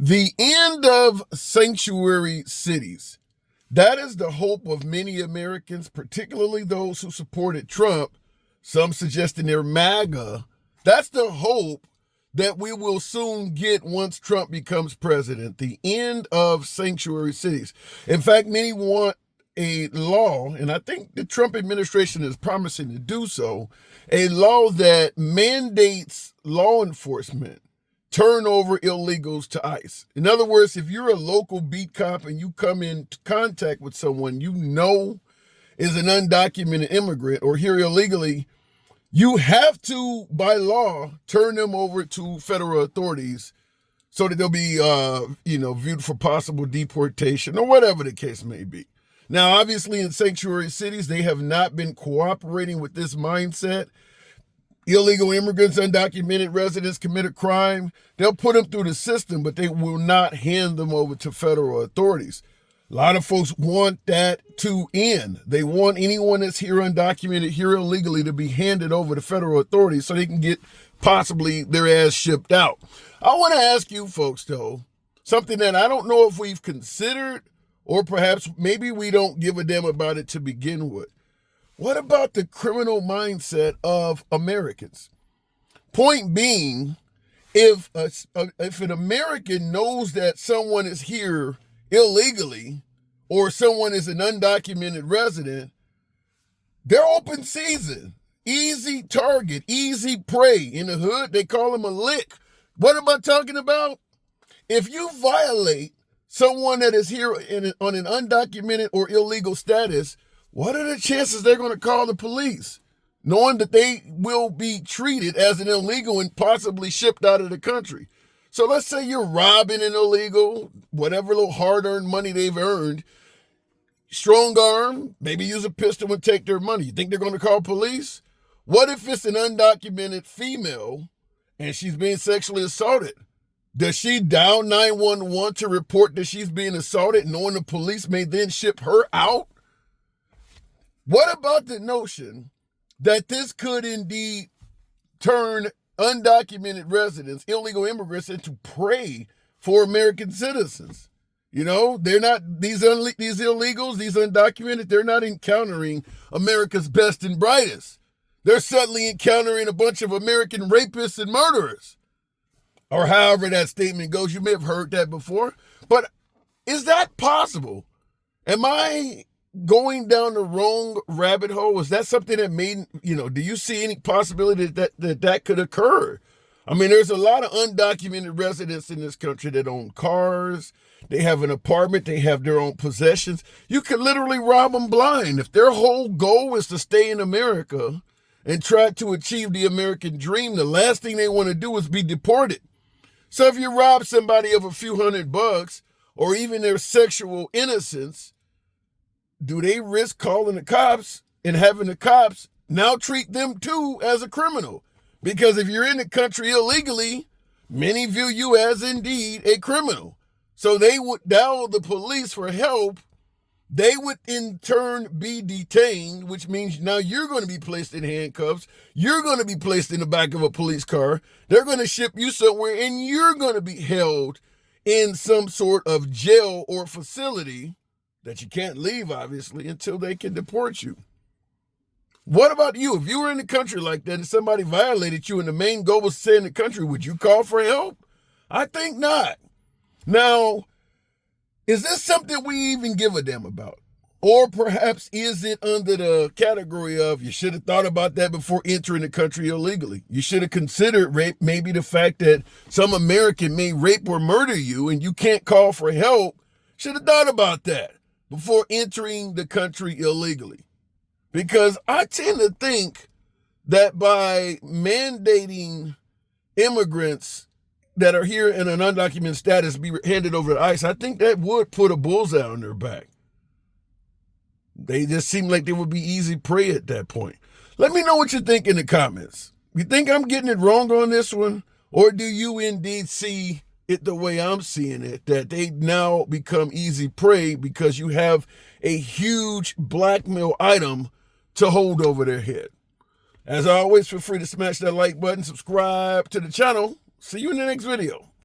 The end of sanctuary cities. That is the hope of many Americans, particularly those who supported Trump, some suggesting they're MAGA. That's the hope that we will soon get once Trump becomes president, the end of sanctuary cities. In fact, many want a law, and I think the Trump administration is promising to do so, a law that mandates law enforcement turn over illegals to ICE. In other words, if you're a local beat cop and you come in contact with someone you know is an undocumented immigrant or here illegally, you have to, by law, turn them over to federal authorities so that they'll be, viewed for possible deportation or whatever the case may be. Now, obviously, in sanctuary cities, they have not been cooperating with this mindset. Illegal immigrants, undocumented residents commit a crime. They'll put them through the system, but they will not hand them over to federal authorities. A lot of folks want that to end. They want anyone that's here undocumented, here illegally, to be handed over to federal authorities so they can get possibly their ass shipped out. I want to ask you folks, though, something that I don't know if we've considered, or perhaps maybe we don't give a damn about it to begin with. What about the criminal mindset of Americans? Point being, if an American knows that someone is here illegally or someone is an undocumented resident, they're open season, easy target, easy prey. In the hood, they call them a lick. What am I talking about? If you violate someone that is here on an undocumented or illegal status, what are the chances they're going to call the police, knowing that they will be treated as an illegal and possibly shipped out of the country? So let's say you're robbing an illegal, whatever little hard-earned money they've earned, strong arm, maybe use a pistol and take their money. You think they're going to call police? What if it's an undocumented female and she's being sexually assaulted? Does she dial 911 to report that she's being assaulted, knowing the police may then ship her out? What about the notion that this could indeed turn undocumented residents, illegal immigrants, into prey for American citizens? You know, they're not, these illegals, these undocumented, they're not encountering America's best and brightest. They're suddenly encountering a bunch of American rapists and murderers. Or however that statement goes. You may have heard that before. But is that possible? Am I going down the wrong rabbit hole? Is that something that do you see any possibility that could occur? I mean, there's a lot of undocumented residents in this country that own cars. They have an apartment. They have their own possessions. You could literally rob them blind. If their whole goal is to stay in America and try to achieve the American dream, the last thing they want to do is be deported. So if you rob somebody of a few $100 or even their sexual innocence, do they risk calling the cops and having the cops now treat them too as a criminal? Because if you're in the country illegally, many view you as indeed a criminal. So they would dial the police for help. They would in turn be detained, which means now you're going to be placed in handcuffs. You're going to be placed in the back of a police car. They're going to ship you somewhere and you're going to be held in some sort of jail or facility that you can't leave, obviously, until they can deport you. What about you? If you were in the country like that and somebody violated you and the main goal was to stay in the country, would you call for help? I think not. Now, is this something we even give a damn about? Or perhaps is it under the category of you should have thought about that before entering the country illegally? You should have considered rape, maybe the fact that some American may rape or murder you and you can't call for help. Should have thought about that before entering the country illegally. Because I tend to think that by mandating immigrants that are here in an undocumented status be handed over to ICE, I think that would put a bullseye on their back. They just seem like they would be easy prey at that point. Let me know what you think in the comments. You think I'm getting it wrong on this one? Or do you indeed see it the way I'm seeing it, that they now become easy prey because you have a huge blackmail item to hold over their head? As always, feel free to smash that like button, subscribe to the channel. See you in the next video.